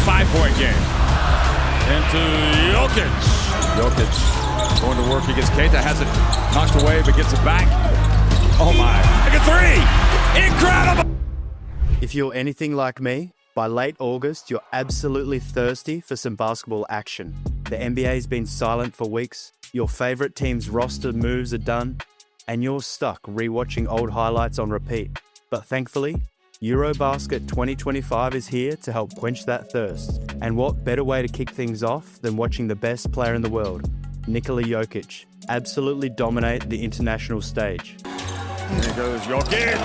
5-point game. Into Jokic. Jokic going to work against Keita. Has it knocked away, but gets it back. Oh my. Like a three. Incredible. If you're anything like me, by late August, you're absolutely thirsty for some basketball action. The NBA's been silent for weeks, your favorite team's roster moves are done, and you're stuck rewatching old highlights on repeat. But thankfully, EuroBasket 2025 is here to help quench that thirst. And what better way to kick things off than watching the best player in the world, Nikola Jokic, absolutely dominate the international stage. There goes Jokic.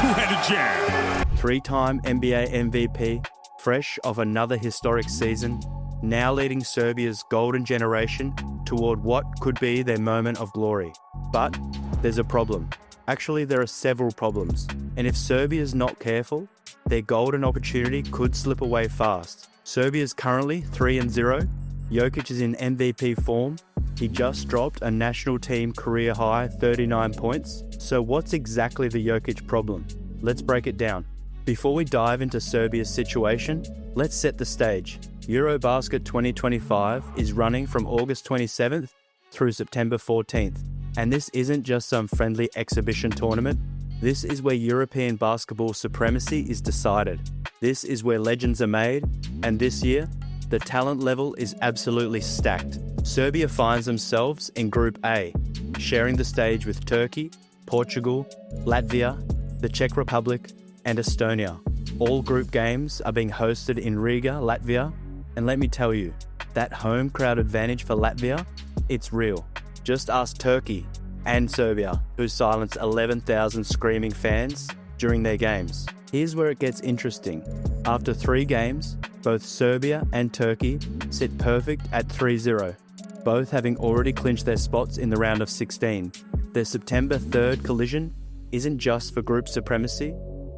Two-handed jam. Three-time NBA MVP, fresh off another historic season, now leading Serbia's golden generation toward what could be their moment of glory. But there's a problem. Actually, there are several problems. And if Serbia's not careful, their golden opportunity could slip away fast. Serbia's currently 3-0. Jokic is in MVP form. He just dropped a national team career high 39 points. So what's exactly the Jokic problem? Let's break it down. Before we dive into Serbia's situation, let's set the stage. EuroBasket 2025 is running from August 27th through September 14th. And this isn't just some friendly exhibition tournament. This is where European basketball supremacy is decided. This is where legends are made. And this year, the talent level is absolutely stacked. Serbia finds themselves in Group A, sharing the stage with Turkey, Portugal, Latvia, the Czech Republic, and Estonia. All group games are being hosted in Riga, Latvia, and let me tell you, that home crowd advantage for Latvia, it's real. Just ask Turkey and Serbia, who silenced 11,000 screaming fans during their games. Here's where it gets interesting. After 3 games, both Serbia and Turkey sit perfect at 3-0, both having already clinched their spots in the round of 16. Their September 3rd collision isn't just for group supremacy,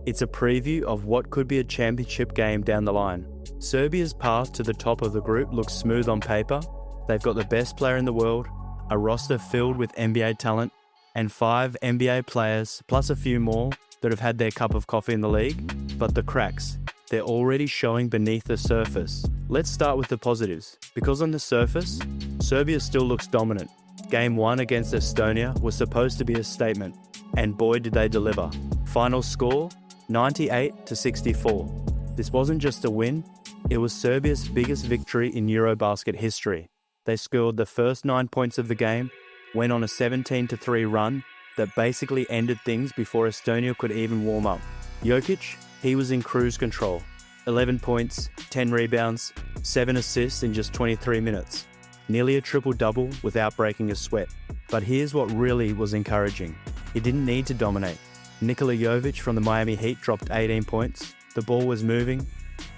it's a preview of what could be a championship game down the line. Serbia's path to the top of the group looks smooth on paper. They've got the best player in the world, a roster filled with NBA talent, and 5 NBA players, plus a few more that have had their cup of coffee in the league. But the cracks, they're already showing beneath the surface. Let's start with the positives, because on the surface, Serbia still looks dominant. Game 1 against Estonia was supposed to be a statement, and boy did they deliver. Final score, 98-64. This wasn't just a win, it was Serbia's biggest victory in EuroBasket history. They scored the first 9 points of the game, went on a 17-3 run that basically ended things before Estonia could even warm up. Jokic, he was in cruise control. 11 points, 10 rebounds, 7 assists in just 23 minutes. Nearly a triple-double without breaking a sweat. But here's what really was encouraging. He didn't need to dominate. Nikola Jokic from the Miami Heat dropped 18 points. The ball was moving.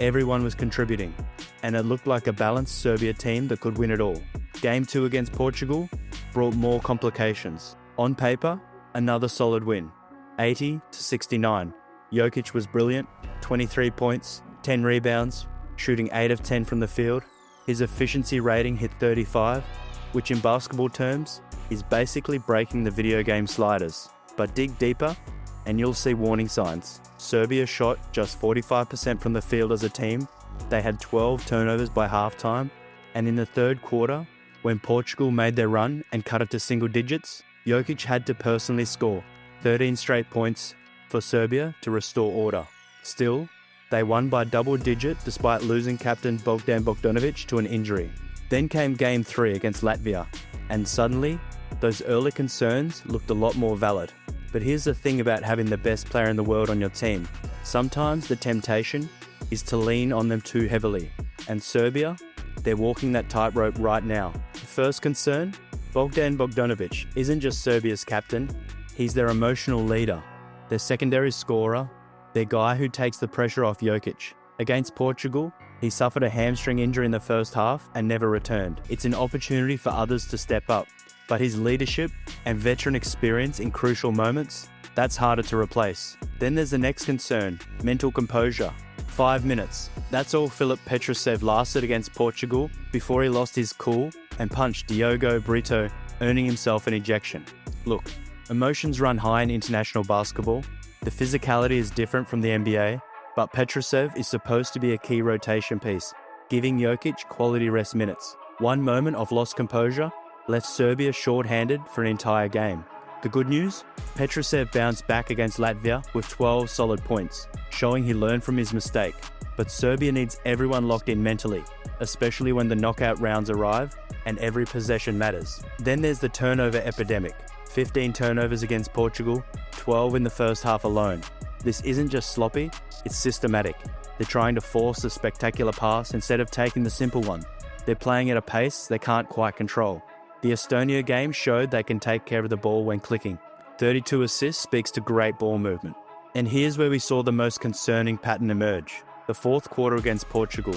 Everyone was contributing. And it looked like a balanced Serbia team that could win it all. Game 2 against Portugal brought more complications. On paper, another solid win. 80-69. Jokic was brilliant. 23 points, 10 rebounds, shooting 8 of 10 from the field. His efficiency rating hit 35, which in basketball terms is basically breaking the video game sliders. But dig deeper and you'll see warning signs. Serbia shot just 45% from the field as a team. They had 12 turnovers by halftime. And in the third quarter, when Portugal made their run and cut it to single digits, Jokic had to personally score 13 straight points for Serbia to restore order. Still, they won by double digit despite losing captain Bogdan Bogdanovic to an injury. Then came Game 3 against Latvia, and suddenly, those early concerns looked a lot more valid. But here's the thing about having the best player in the world on your team. Sometimes the temptation is to lean on them too heavily. And Serbia, they're walking that tightrope right now. The first concern, Bogdan Bogdanovic isn't just Serbia's captain, he's their emotional leader, their secondary scorer, their guy who takes the pressure off Jokic. Against Portugal, he suffered a hamstring injury in the first half and never returned. It's an opportunity for others to step up, but his leadership and veteran experience in crucial moments, that's harder to replace. Then there's the next concern, mental composure. 5 minutes. That's all Filip Petrusev lasted against Portugal before he lost his cool and punched Diogo Brito, earning himself an ejection. Look, emotions run high in international basketball. The physicality is different from the NBA, But Petrusev is supposed to be a key rotation piece, giving Jokic quality rest minutes. One moment of lost composure left Serbia short-handed for an entire game. The good news? Petrusev bounced back against Latvia with 12 solid points, showing he learned from his mistake. But Serbia needs everyone locked in mentally, especially when the knockout rounds arrive and every possession matters. Then there's the turnover epidemic. 15 turnovers against Portugal, 12 in the first half alone. This isn't just sloppy, it's systematic. They're trying to force a spectacular pass instead of taking the simple one. They're playing at a pace they can't quite control. The Estonia game showed they can take care of the ball when clicking. 32 assists speaks to great ball movement. And here's where we saw the most concerning pattern emerge. The fourth quarter against Portugal.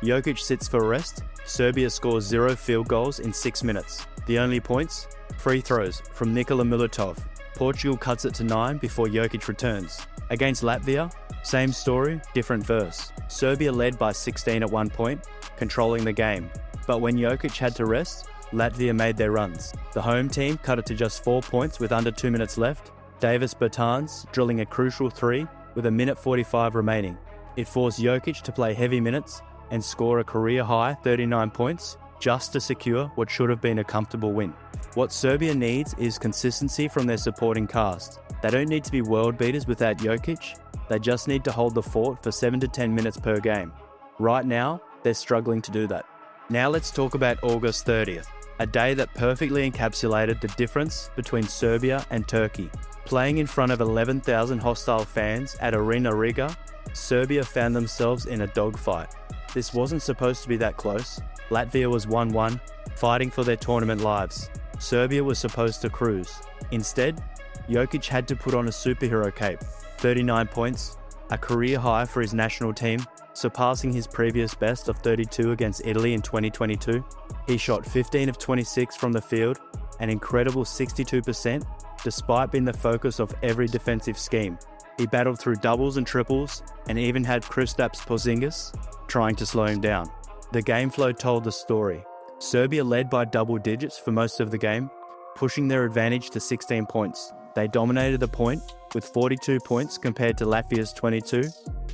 Jokic sits for rest. Serbia scores 0 field goals in 6 minutes. The only points? Free throws from Nikola Milutov. Portugal cuts it to 9 before Jokic returns. Against Latvia, same story, different verse. Serbia led by 16 at one point, controlling the game. But when Jokic had to rest, Latvia made their runs. The home team cut it to just 4 points with under 2 minutes left. Davis Bertans drilling a crucial 3 with 1:45 remaining. It forced Jokic to play heavy minutes and score a career-high 39 points just to secure what should have been a comfortable win. What Serbia needs is consistency from their supporting cast. They don't need to be world beaters without Jokic, they just need to hold the fort for 7 to 10 minutes per game. Right now, they're struggling to do that. Now let's talk about August 30th, a day that perfectly encapsulated the difference between Serbia and Turkey. Playing in front of 11,000 hostile fans at Arena Riga, Serbia found themselves in a dogfight. This wasn't supposed to be that close. Latvia was 1-1, fighting for their tournament lives. Serbia was supposed to cruise. Instead, Jokic had to put on a superhero cape. 39 points, a career high for his national team, surpassing his previous best of 32 against Italy in 2022. He shot 15 of 26 from the field, an incredible 62%, despite being the focus of every defensive scheme. He battled through doubles and triples, and even had Kristaps Porzingis trying to slow him down. The game flow told the story. Serbia led by double digits for most of the game, pushing their advantage to 16 points. They dominated the point with 42 points compared to Latvia's 22,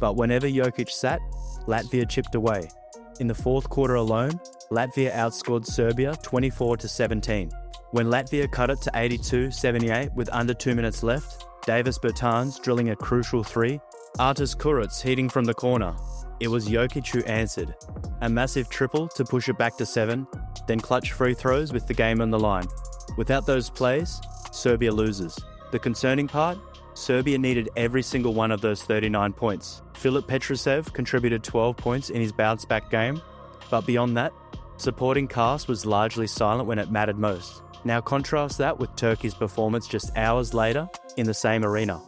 but whenever Jokic sat, Latvia chipped away. In the fourth quarter alone, Latvia outscored Serbia 24-17. When Latvia cut it to 82-78 with under 2 minutes left, Davis Bertans drilling a crucial 3, Artis Kurits heating from the corner. It was Jokic who answered. A massive triple to push it back to 7, then clutch free throws with the game on the line. Without those plays, Serbia loses. The concerning part? Serbia needed every single one of those 39 points. Filip Petrusev contributed 12 points in his bounce-back game, but beyond that, supporting cast was largely silent when it mattered most. Now contrast that with Turkey's performance just hours later in the same arena.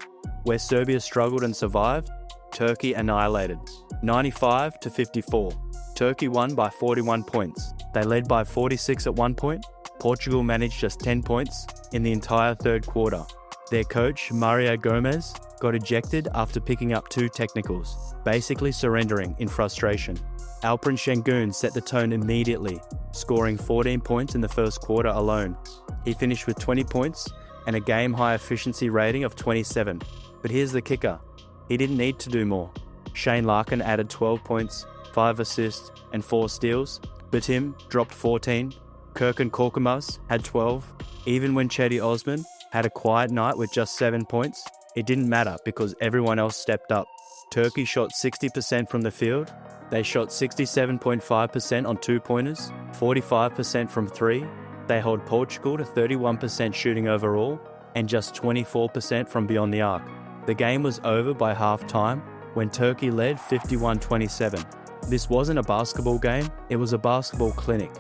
Where Serbia struggled and survived, Turkey annihilated. 95-54. Turkey won by 41 points. They led by 46 at one point. Portugal managed just 10 points in the entire third quarter. Their coach, Mario Gomez, got ejected after picking up 2 technicals, basically surrendering in frustration. Alperen Sengun set the tone immediately, scoring 14 points in the first quarter alone. He finished with 20 points and a game-high efficiency rating of 27. But here's the kicker. He didn't need to do more. Shane Larkin added 12 points, 5 assists and 4 steals. Batim dropped 14. Kirkin Korkmaz had 12. Even when Cedi Osman had a quiet night with just 7 points, it didn't matter because everyone else stepped up. Turkey shot 60% from the field. They shot 67.5% on 2-pointers, 45% from 3. They held Portugal to 31% shooting overall and just 24% from beyond the arc. The game was over by half-time when Turkey led 51-27. This wasn't a basketball game, it was a basketball clinic.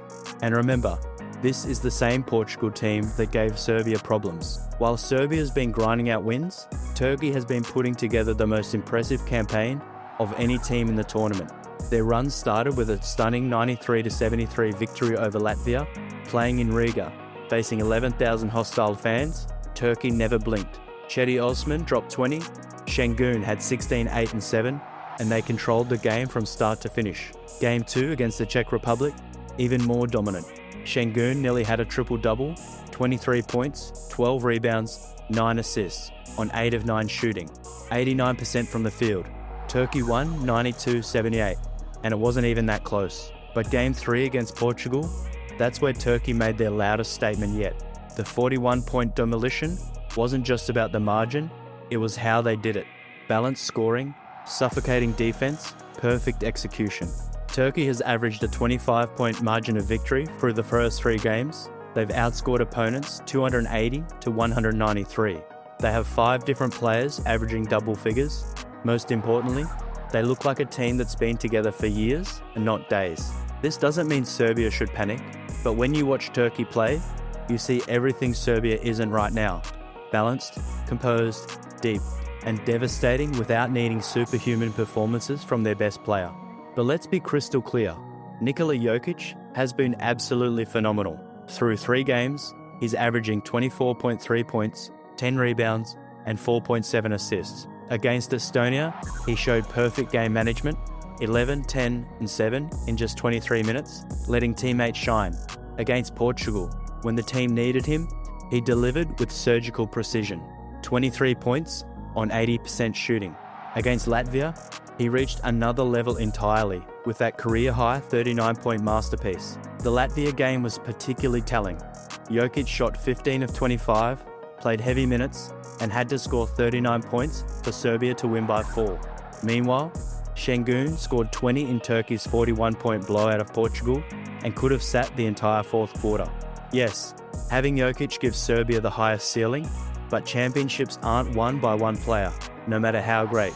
And remember, this is the same Portugal team that gave Serbia problems. While Serbia's been grinding out wins, Turkey has been putting together the most impressive campaign of any team in the tournament. Their run started with a stunning 93-73 victory over Latvia, playing in Riga. Facing 11,000 hostile fans, Turkey never blinked. Cedi Osman dropped 20, Sengun had 16, 8 and 7, and they controlled the game from start to finish. Game 2 against the Czech Republic, even more dominant. Sengun nearly had a triple-double, 23 points, 12 rebounds, 9 assists, on 8 of 9 shooting, 89% from the field. Turkey won 92-78, and it wasn't even that close. But Game 3 against Portugal, that's where Turkey made their loudest statement yet. The 41-point demolition wasn't just about the margin, it was how they did it. Balanced scoring, suffocating defense, perfect execution. Turkey has averaged a 25-point margin of victory through the first 3 games. They've outscored opponents 280 to 193. They have 5 different players averaging double figures. Most importantly, they look like a team that's been together for years and not days. This doesn't mean Serbia should panic, but when you watch Turkey play, you see everything Serbia isn't right now. Balanced, composed, deep, and devastating without needing superhuman performances from their best player. But let's be crystal clear, Nikola Jokic has been absolutely phenomenal. Through 3 games, he's averaging 24.3 points, 10 rebounds, and 4.7 assists. Against Estonia, he showed perfect game management, 11, 10, and 7 in just 23 minutes, letting teammates shine. Against Portugal, when the team needed him, he delivered with surgical precision, 23 points on 80% shooting. Against Latvia, he reached another level entirely with that career-high 39-point masterpiece. The Latvia game was particularly telling. Jokic shot 15 of 25, played heavy minutes, and had to score 39 points for Serbia to win by 4. Meanwhile, Sengun scored 20 in Turkey's 41-point blowout of Portugal and could have sat the entire 4th quarter. Yes, having Jokic gives Serbia the highest ceiling, but championships aren't won by one player, no matter how great.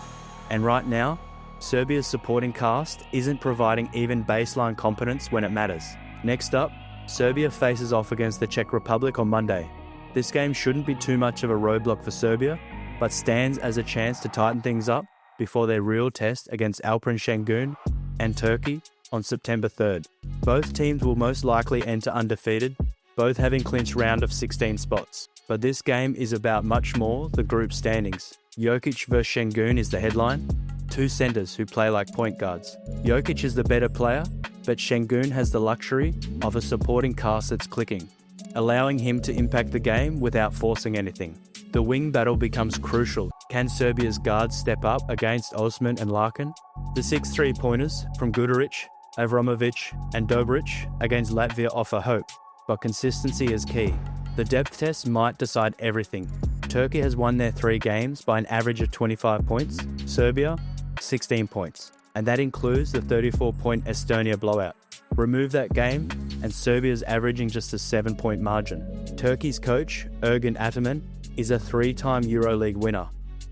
And right now, Serbia's supporting cast isn't providing even baseline competence when it matters. Next up, Serbia faces off against the Czech Republic on Monday. This game shouldn't be too much of a roadblock for Serbia, but stands as a chance to tighten things up before their real test against Alperen Sengun and Turkey on September 3rd. Both teams will most likely enter undefeated, both having clinched round of 16 spots. But this game is about much more than group standings. Jokic vs Sengun is the headline. 2 centers who play like point guards. Jokic is the better player, but Sengun has the luxury of a supporting cast that's clicking, allowing him to impact the game without forcing anything. The wing battle becomes crucial. Can Serbia's guards step up against Osman and Larkin? The 6 3-pointers from Guduric, Avramovic, and Dobric against Latvia offer hope, but consistency is key. The depth test might decide everything. Turkey has won their 3 games by an average of 25 points, Serbia, 16 points, and that includes the 34-point Estonia blowout. Remove that game, and Serbia's averaging just a 7-point margin. Turkey's coach, Ergin Ataman, is a 3-time EuroLeague winner.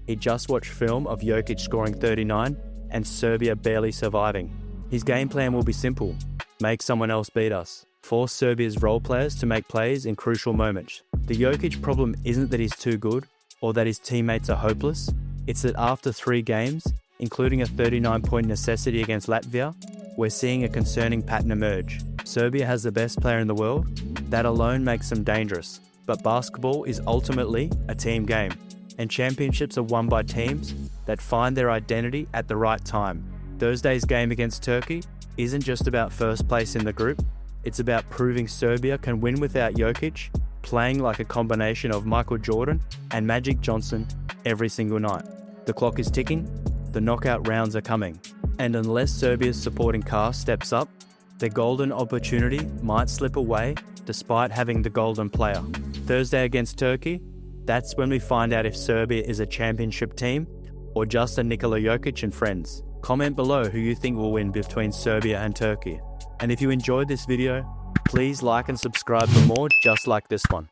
He just watched film of Jokic scoring 39 and Serbia barely surviving. His game plan will be simple: make someone else beat us. Force Serbia's role players to make plays in crucial moments. The Jokic problem isn't that he's too good or that his teammates are hopeless. It's that after 3 games, including a 39-point necessity against Latvia, we're seeing a concerning pattern emerge. Serbia has the best player in the world. That alone makes them dangerous. But basketball is ultimately a team game, and championships are won by teams that find their identity at the right time. Thursday's game against Turkey isn't just about first place in the group, it's about proving Serbia can win without Jokic, playing like a combination of Michael Jordan and Magic Johnson every single night. The clock is ticking, the knockout rounds are coming, and unless Serbia's supporting cast steps up, their golden opportunity might slip away despite having the golden player. Thursday against Turkey, that's when we find out if Serbia is a championship team or just a Nikola Jokic and friends. Comment below who you think will win between Serbia and Turkey. And if you enjoyed this video, please like and subscribe for more just like this one.